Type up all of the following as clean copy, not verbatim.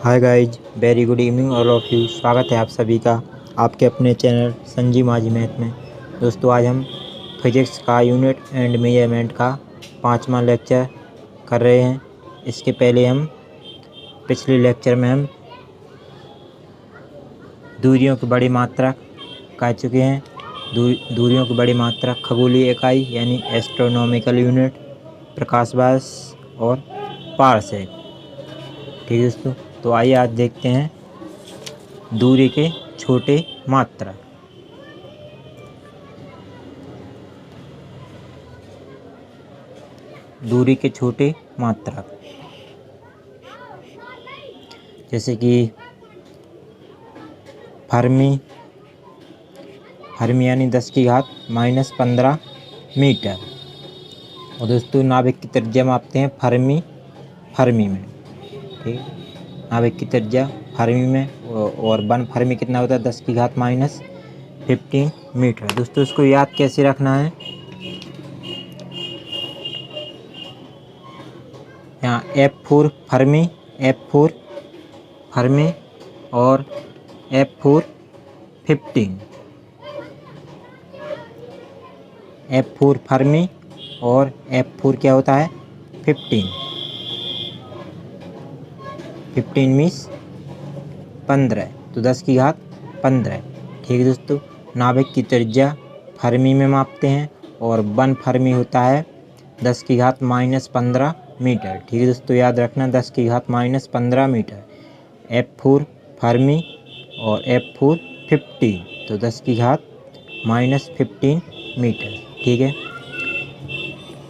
Hi guys, very good evening all of you. स्वागत है आप सभी का आपके अपने चैनल संजीव माझी मैथ में। दोस्तों, आज हम फिजिक्स का यूनिट एंड मेजरमेंट का 5वां लेक्चर कर रहे हैं। इसके पहले हम पिछले लेक्चर में हम दूरियों की बड़ी मात्रक कह चुके हैं। दूरियों की बड़ी मात्रक खगोलीय इकाई यानी एस्ट्रोनॉमिकल यूनिट, प्रकाश वर्ष और पारसेक। ठीक है दोस्तों, तो आइए आज देखते हैं दूरी के छोटे मात्रक। दूरी के छोटे मात्रक जैसे कि फर्मी यानी 10⁻⁻15 मीटर। और दोस्तों, नाभिक की त्रिज्या मापते हैं फर्मी में। ठीक, नाभिक की त्रिज्या फर्मी में और 1 फर्मी कितना होता है? 10⁻15 मीटर। दोस्तों, इसको याद कैसे रखना है? यहाँ F4 फर्मी और F4 15। F4 फर्मी और F4 क्या होता है? 15 मीन्स 15, तो 10⁻15। ठीक है दोस्तों, नाभिक की त्रिज्या फर्मी में मापते हैं और 1 फर्मी होता है 10⁻15 मीटर। ठीक है दोस्तों, याद रखना 10⁻15 मीटर। F4 फर्मी और F4 15, तो 10⁻15 मीटर। ठीक है,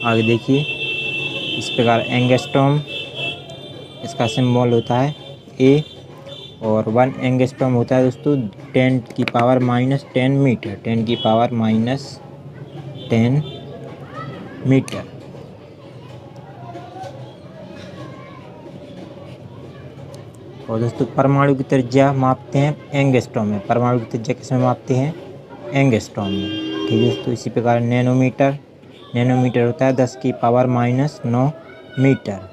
आगे देखिए। इस प्रकार एंगस्ट्रॉम, इसका सिंबल होता है A, और 1 एंगस्ट्रॉम होता है दोस्तों 10⁻10 मीटर। 10⁻10 मीटर। और दोस्तों, परमाणु की त्रिज्या मापते हैं एंगस्ट्रॉम में। परमाणु की त्रिज्या किसमें मापते हैं? एंगस्ट्रॉम में। ठीक है दोस्तों, इसी प्रकार नैनोमीटर होता है 10⁻9 मीटर।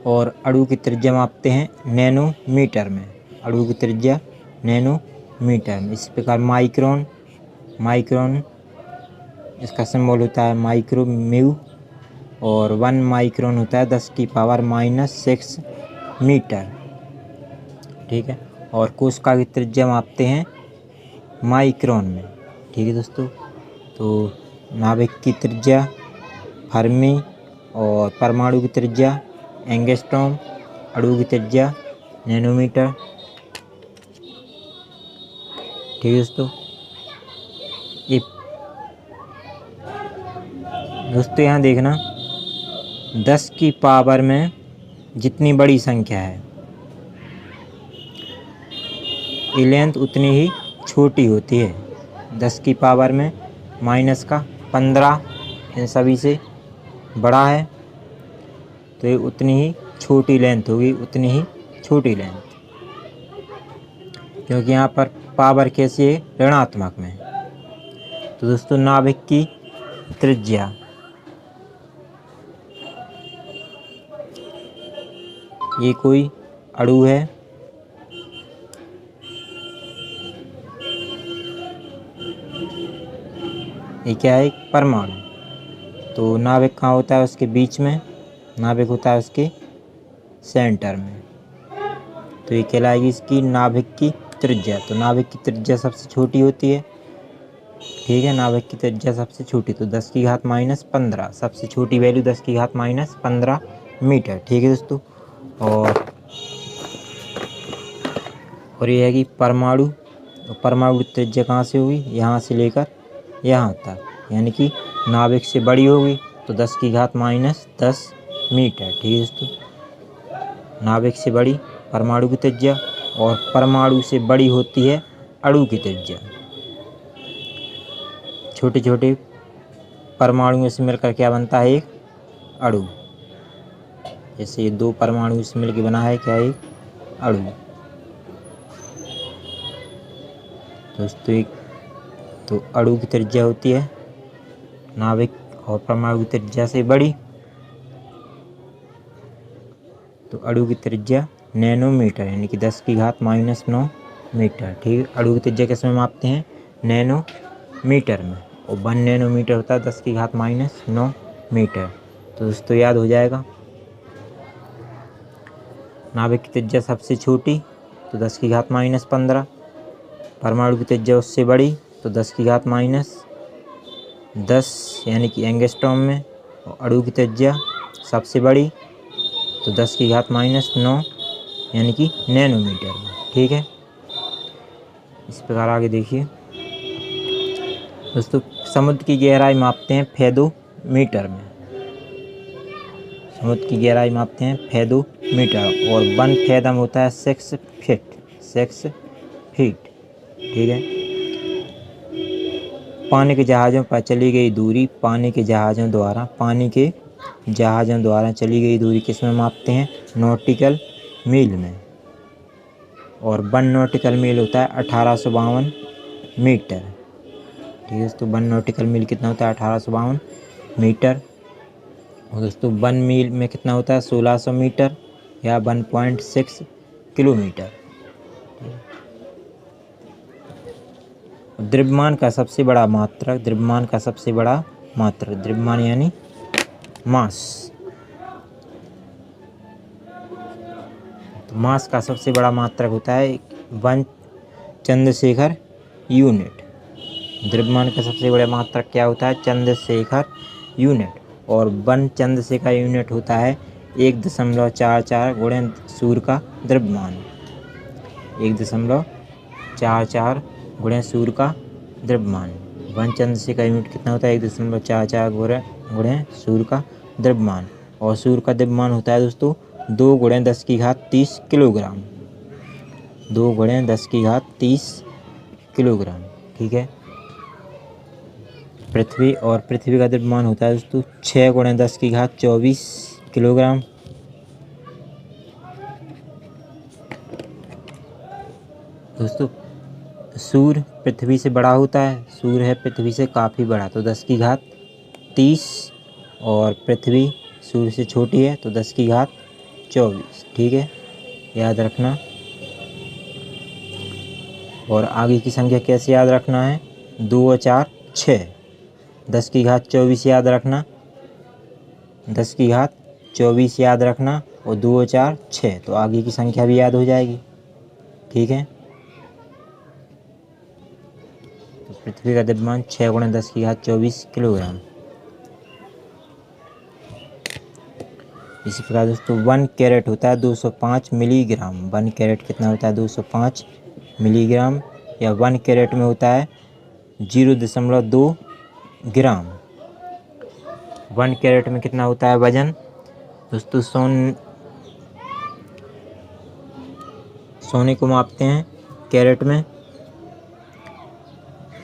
और अणु की त्रिज्या मापते हैं नैनोमीटर में। अणु की त्रिज्या नैनोमीटर में। इसी प्रकार माइक्रोन, इसका सिंबल होता है माइक्रोम्यू, और 1 माइक्रोन होता है 10⁻6 मीटर। ठीक है, और कोशिका की त्रिज्या मापते हैं माइक्रोन में। ठीक है दोस्तों, तो नाभिक की त्रिज्या फर्मी और परमाणु की त्रिज्या एंगस्ट्रॉम, अणु की त्रिज्या नैनोमीटर। ठीक है दोस्तों, यहाँ देखना 10 की पावर में जितनी बड़ी संख्या है ये लेंथ उतनी ही छोटी होती है। 10 की पावर में -15 इन सभी से बड़ा है, तो ये उतनी ही छोटी लेंथ होगी, उतनी ही छोटी लेंथ, क्योंकि यहाँ पर पावर कैसी है? ऋणात्मक में। तो दोस्तों, नाभिक की त्रिज्या ये कोई अणु है, ये क्या है? एक परमाणु। तो नाभिक कहाँ होता है? उसके बीच में। नाभिक होता है उसके सेंटर में। तो ये कहलाएगी इसकी नाभिक की त्रिज्या। तो नाभिक की त्रिज्या सबसे छोटी होती है। ठीक है, नाभिक की त्रिज्या सबसे छोटी, तो 10⁻15 सबसे छोटी वैल्यू 10⁻15 मीटर। ठीक है दोस्तों, और ये है कि परमाणु की त्रिज्या कहाँ से होगी? यहाँ से लेकर यहाँ तक, यानी कि नाभिक से बड़ी होगी तो 10⁻10 मीटर। ठीक है दोस्तों, नाभिक से बड़ी परमाणु की त्रिज्या, और परमाणु से बड़ी होती है अणु की त्रिज्या। छोटे छोटे परमाणुओं से मिलकर क्या बनता है? एक अणु। जैसे ये 2 परमाणु से मिलकर बना है क्या? एक अणु। दोस्तों, तो अणु की त्रिज्या होती है नाभिक और परमाणु की त्रिज्या से बड़ी, तो अणु की त्रिज्या नैनोमीटर, यानी कि 10 की घात -9 मीटर। ठीक है, अणु की त्रिज्या किस में मापते हैं? नैनोमीटर में। और 1 नैनोमीटर होता है 10 की घात -9 मीटर। तो दोस्तों याद हो जाएगा। नाभिक की त्रिज्या सबसे छोटी तो 10 की घात -15। परमाणु की त्रिज्या उससे बड़ी तो 10 की घात -10 यानी कि एंगस्ट्रॉम में। और अणु की त्रिज्या सबसे बड़ी तो 10 की घात -9 यानी कि नैनोमीटर में। ठीक है, इस प्रकार आगे देखिए दोस्तों। समुद्र की गहराई मापते हैं फेदोमीटर में। समुद्र की गहराई मापते हैं फेदोमीटर। और 1 फेदम होता है 6 फीट। 6 फीट। ठीक है, पानी के जहाज़ों पर चली गई दूरी, पानी के जहाज़ों द्वारा चली गई दूरी किस में मापते हैं? नॉटिकल मील में। और 1 नॉटिकल मील होता है 1852 मीटर। ठीक है दोस्तों, 1 नॉटिकल मील कितना होता है? 1852 मीटर। और दोस्तों 1 मील में कितना होता है? 1600 मीटर या 1.6 किलोमीटर। द्रव्यमान का सबसे बड़ा मात्रक, द्रव्यमान यानी मास। तो मास का सबसे बड़ा मात्रक होता है 1 चंद्रशेखर यूनिट। द्रव्यमान का सबसे बड़ा मात्रक क्या होता है? चंद्रशेखर यूनिट। और 1 चंद्रशेखर यूनिट होता है 1.44 गुणे सूर्य का द्रव्यमान। 1.44 गुणे सूर्य का द्रव्यमान। 1 चंद्रशेखर यूनिट कितना होता है? 1.44 गुणे सूर्य का द्रव्यमान। और सूर्य का द्रव्यमान होता है दोस्तों 2 गुणे 10 की घात 30 किलोग्राम। 2 गुणे 10 की घात 30 किलोग्राम। ठीक है, पृथ्वी का द्रव्यमान होता है दोस्तों 6 गुणे 10 की घात 24 किलोग्राम। दोस्तों सूर्य पृथ्वी से बड़ा होता है, सूर्य है पृथ्वी से काफ़ी बड़ा तो 10 की घात 30। और पृथ्वी सूर्य से छोटी है तो 10 की घात 24। ठीक है, याद रखना। और आगे की संख्या कैसे याद रखना है? 2 और 4 6। 10 की घात 24 याद रखना, 10 की घात 24 याद रखना। और 2 और 4 6, तो आगे की संख्या भी याद हो जाएगी। ठीक है, तो पृथ्वी का द्रव्यमान 6 गुणे 10 की घात 24 किलोग्राम। इसी प्रकार दोस्तों 1 कैरेट होता है 205 मिलीग्राम। 1 कैरेट कितना होता है? 205 मिलीग्राम। या 1 कैरेट में होता है 0.2 ग्राम। 1 कैरेट में कितना होता है वजन? दोस्तों सोने को मापते हैं कैरेट में।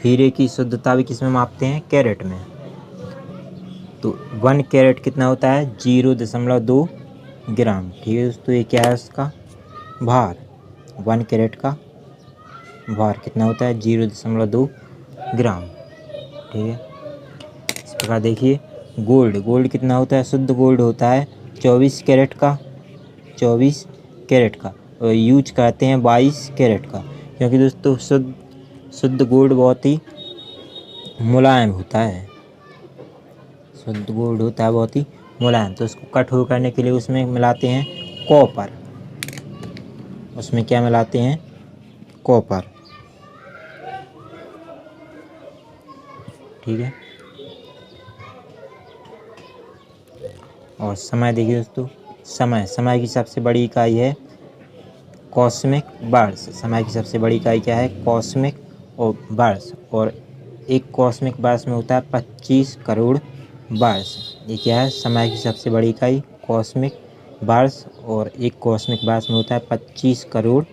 हीरे की शुद्धता भी किस में मापते हैं? कैरेट में। तो 1 कैरेट कितना होता है? 0.2 ग्राम। ठीक है दोस्तों, ये क्या है उसका भार? 1 कैरेट का भार कितना होता है? 0.2 ग्राम। ठीक है, इस प्रकार देखिए गोल्ड कितना होता है? शुद्ध गोल्ड होता है 24 कैरेट का। 24 कैरेट का। और यूज करते हैं 22 कैरेट का, क्योंकि दोस्तों शुद्ध गोल्ड बहुत ही मुलायम होता है। शुद्ध गोल्ड होता है बहुत ही मुलायम, तो उसको कठोर करने के लिए उसमें मिलाते हैं कॉपर। उसमें क्या मिलाते हैं? कॉपर। ठीक है, और समय देखिए दोस्तों। समय की सबसे बड़ी इकाई है कॉस्मिक वर्ष। समय की सबसे बड़ी इकाई क्या है? कॉस्मिक और वर्ष। और एक कॉस्मिक वर्ष में होता है 25 करोड़ वर्ष। ये क्या है? समय की सबसे बड़ी इकाई कॉस्मिक वर्ष। और एक कॉस्मिक वर्ष में होता है 25 करोड़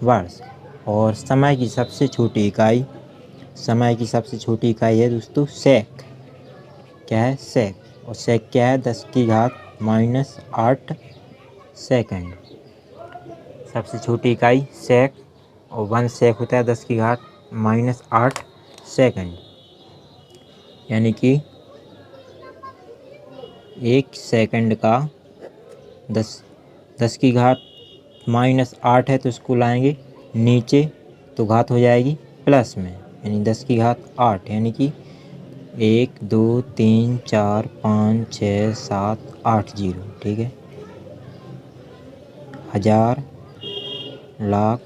वर्ष। और समय की सबसे छोटी इकाई है दोस्तों सेक। क्या है? सेक। और सेक क्या है? 10 की घात -8 सेकंड। सबसे छोटी इकाई सेक। और 1 सेक होता है 10 की घात -8 सेकंड। यानी कि 1 सेकंड का 10 की घात -8 है तो इसको लाएंगे नीचे तो घात हो जाएगी प्लस में, यानी 10 की घात 8, यानी कि 1 2 3 4 5 6 7 8 जीरो। ठीक है, हजार, लाख,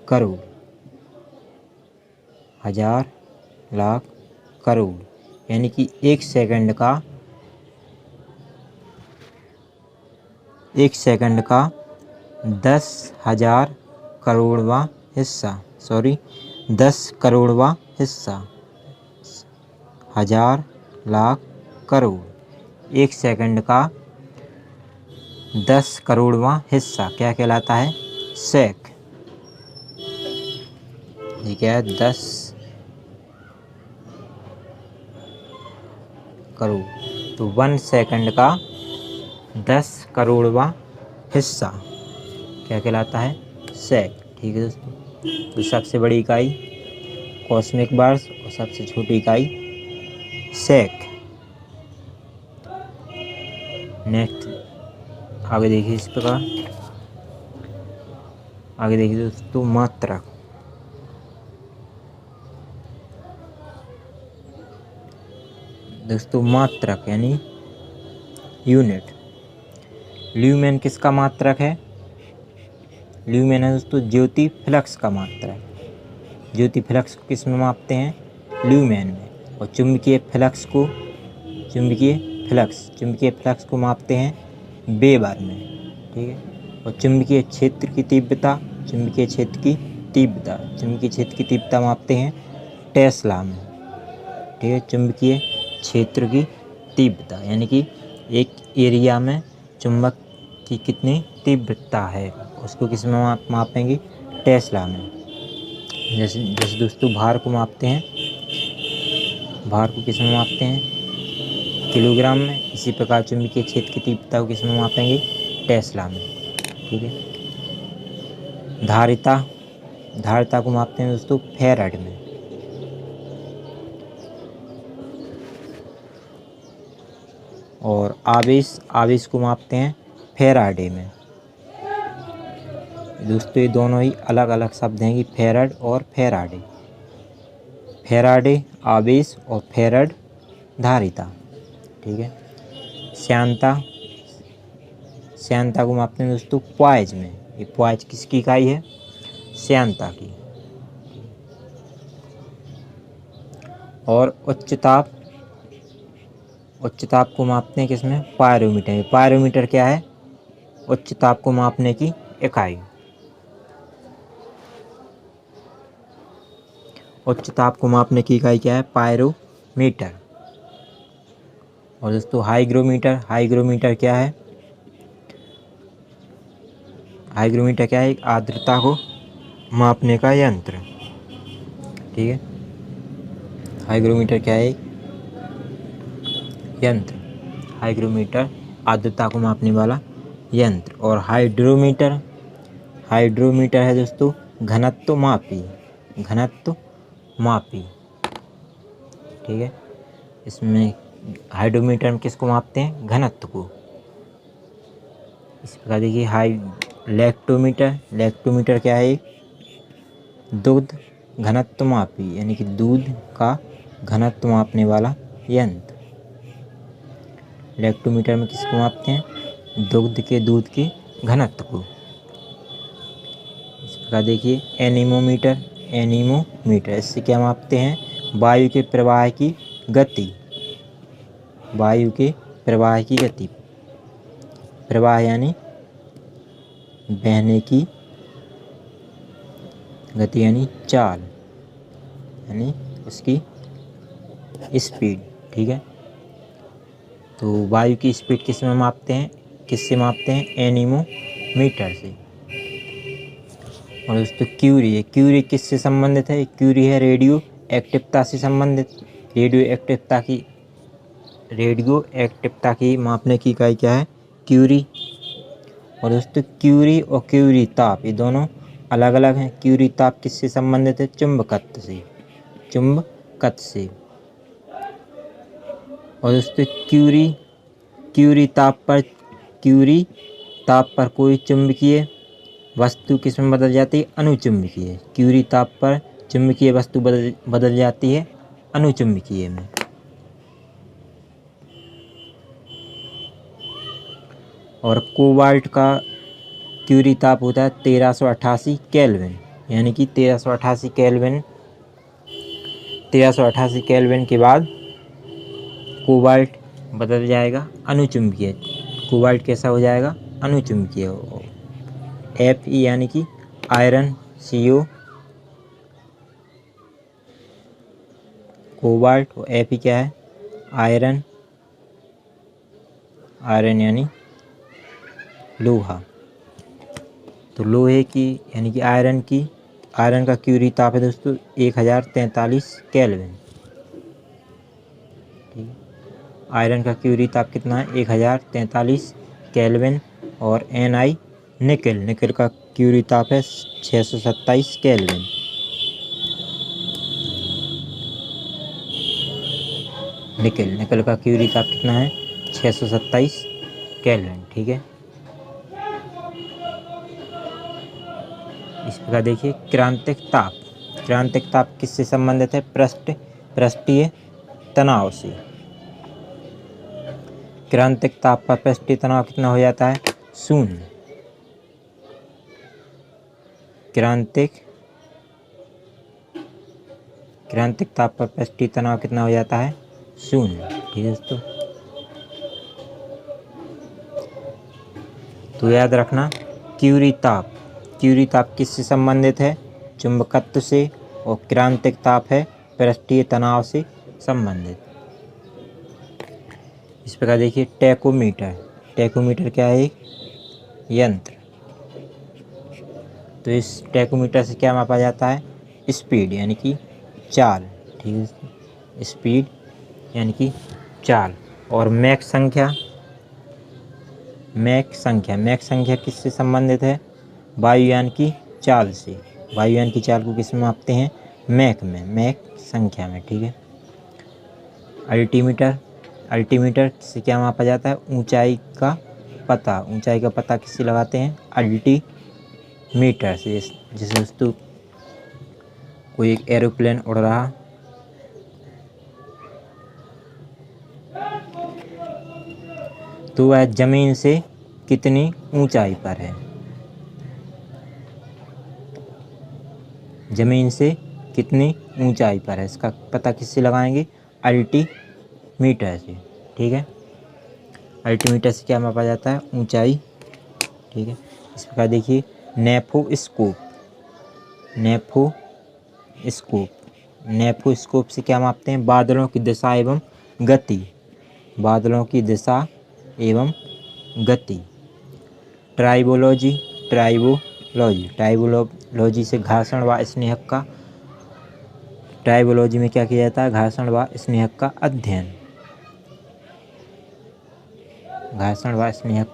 करोड़, हजार, लाख, करोड़, यानी कि 1 सेकंड का 10,000 करोड़वां हिस्सा, 10 करोड़वां हिस्सा, हजार, लाख, करोड़, 1 सेकंड का 10 करोड़वां हिस्सा क्या कहलाता है? सेक। ये क्या है? 10 करोड़। तो 1 सेकंड का 10 करोड़वां हिस्सा क्या कहलाता है? सेक। ठीक है दोस्तों, तो सबसे बड़ी इकाई कॉस्मिक बार्स और सबसे छोटी इकाई सेक। नेक्स्ट आगे देखिए, इस प्रकार आगे देखिए दोस्तों, मात्रक। दोस्तों मात्रक यानी यूनिट। ल्यूमेन किसका मात्रक है? ल्यूमेन है दोस्तों ज्योति फ्लक्स का मात्रक। ज्योति फ्लक्स को किस में मापते हैं? ल्यूमेन में। और चुंबकीय फ्लक्स को मापते हैं वेबर में। ठीक है, और चुंबकीय क्षेत्र की तीव्रता मापते हैं टेस्ला में। ठीक है, चुंबकीय क्षेत्र की तीव्रता यानी कि एक एरिया में चुंबक की कितनी तीव्रता है उसको किस में मापेंगे? टेस्ला में। जैसे दोस्तों भार को मापते हैं, भार को किस में मापते हैं? किलोग्राम में। इसी प्रकार चुंबकीय क्षेत्र की तीव्रता को किस में मापेंगे? टेस्ला में। ठीक है, धारिता को मापते हैं दोस्तों फैराड में। और आवेश को मापते हैं फैराडे में। दोस्तों ये दोनों ही अलग अलग शब्द हैं कि फैराड और फैराडे। फैराडे आवेश और फैराड धारिता। ठीक है, श्यानता को मापते हैं दोस्तों पॉइज में। ये पॉइज किसकी इकाई है? श्यानता की। और उच्च ताप को मापते हैं किसमें? पायरोमीटर। पायरोमीटर क्या है? उच्च ताप को मापने की इकाई। उच्च ताप को मापने की इकाई क्या है? पायरोमीटर। और दोस्तों हाईग्रोमीटर क्या है? हाईग्रोमीटर क्या है? एक आर्द्रता को मापने का यंत्र। ठीक है, हाईग्रोमीटर क्या है? यंत्र। हाईग्रोमीटर आर्द्रता को मापने वाला यंत्र। और हाइड्रोमीटर है दोस्तों घनत्व मापी। ठीक है, इसमें हाइड्रोमीटर में किसको मापते हैं? घनत्व को। इस प्रकार देखिए लैक्टोमीटर क्या है? दुग्ध घनत्व मापी, यानी कि दूध का घनत्व मापने वाला यंत्र। लैक्टोमीटर में किसको मापते हैं? दूध के घनत्व को। इस प्रकार देखिए एनीमोमीटर इससे क्या मापते हैं? वायु के प्रवाह की गति। प्रवाह यानी बहने की गति, यानी चाल, यानी उसकी स्पीड। ठीक है, तो वायु की स्पीड किस में मापते हैं? किससे मापते हैं? एनीमोमीटर से। और दोस्तों क्यूरी किससे संबंधित है? क्यूरी है रेडियो एक्टिवता से संबंधित। रेडियो एक्टिवता की मापने की इकाई क्या है? क्यूरी। और दोस्तों क्यूरी और क्यूरी ताप ये दोनों अलग अलग हैं। क्यूरी ताप किससे संबंधित है? चुंबकत्व से। और दोस्तों क्यूरी ताप पर कोई चुंबकीय वस्तु किस में बदल जाती है? अनुचुंबकीय। क्यूरी ताप पर चुंबकीय वस्तु बदल जाती है अनुचुंबकीय में। और कोबाल्ट का क्यूरी ताप होता है 1388 केल्विन, यानी कि 1388 केल्विन के बाद कोबाल्ट बदल जाएगा अनुचुंबकीय। कोबाल्ट कैसा हो जाएगा? अनुचुंबकीय। Fe यानी कि आयरन CO कोबाल्ट, और Fe क्या है? आयरन यानी लोहा। तो लोहे की यानी कि आयरन का क्यूरी ताप है दोस्तों 1043 केल्विन। ठीक है, आयरन का क्यूरी ताप कितना है? 1043 केल्विन। और Ni निकल का क्यूरी ताप है 627 केल्विन। निकल का क्यूरी ताप कितना है? 627 केल्विन। ठीक है, इस प्रकार देखिए क्रांतिक ताप किससे संबंधित है? पृष्ठीय तनाव से। क्रांतिक ताप पर पृष्ठीय तनाव कितना हो जाता है? 0। क्रांतिक ताप पर पृष्ठीय तनाव कितना हो जाता है? 0। ठीक है दोस्तों, तो याद रखना क्यूरी ताप किससे संबंधित है? चुंबकत्व से। और क्रांतिक ताप है पृष्ठीय तनाव से संबंधित। इस प्रकार देखिए टैकोमीटर क्या है? एक यंत्र। तो इस टैकोमीटर से क्या मापा जाता है? स्पीड यानी कि चाल। ठीक है, स्पीड यानी कि चाल। और मैक संख्या किससे संबंधित है? वायुयान की चाल से। वायुयान की चाल को किस में मापते हैं? मैक संख्या में। ठीक है, अल्टीमीटर से क्या मापा जाता है? ऊंचाई का पता किससे लगाते हैं? अल्टीमीटर से। जैसे दोस्तों कोई एक एरोप्लेन उड़ रहा, तो वह जमीन से कितनी ऊंचाई पर है? जमीन से कितनी ऊंचाई पर है, इसका पता किससे लगाएंगे? अल्टीमीटर से। ठीक है, अल्टीमीटर से क्या मापा जाता है? ऊंचाई। ठीक है, इस प्रकार देखिए नेफोस्कोप से क्या मापते हैं? बादलों की दिशा एवं गति। ट्राइबोलॉजी से घर्षण व स्नेहक का। ट्राइबोलॉजी में क्या किया जाता है? घर्षण व स्नेहक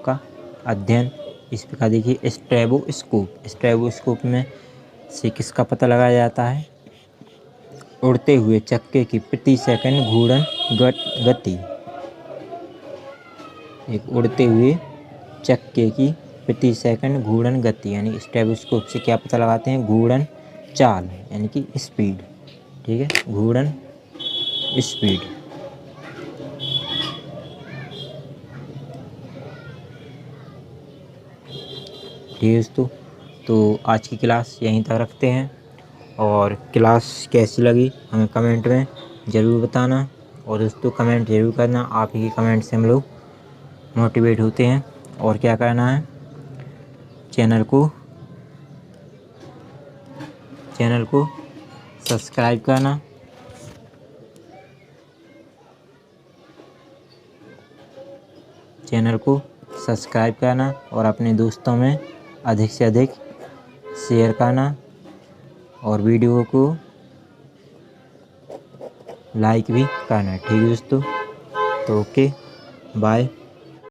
का अध्ययन। इस प्रकार देखिए स्ट्रैबोस्कोप में से किसका पता लगाया जाता है? उड़ते हुए चक्के की प्रति सेकंड घूर्णन गति। एक उड़ते हुए चक्के की प्रति सेकंड घूर्णन गति, यानी स्ट्रैबोस्कोप से क्या पता लगाते हैं? घूर्णन चाल यानी कि स्पीड। ठीक है, घूर्णन स्पीड। ठीक है दोस्तों, तो आज की क्लास यहीं तक रखते हैं। और क्लास कैसी लगी हमें कमेंट में ज़रूर बताना। और दोस्तों कमेंट ज़रूर करना, आप ही के कमेंट से हम लोग मोटिवेट होते हैं। और क्या करना है? चैनल को सब्सक्राइब करना। और अपने दोस्तों में अधिक से अधिक शेयर करना। और वीडियो को लाइक भी करना। ठीक है दोस्तों, तो ओके, बाय।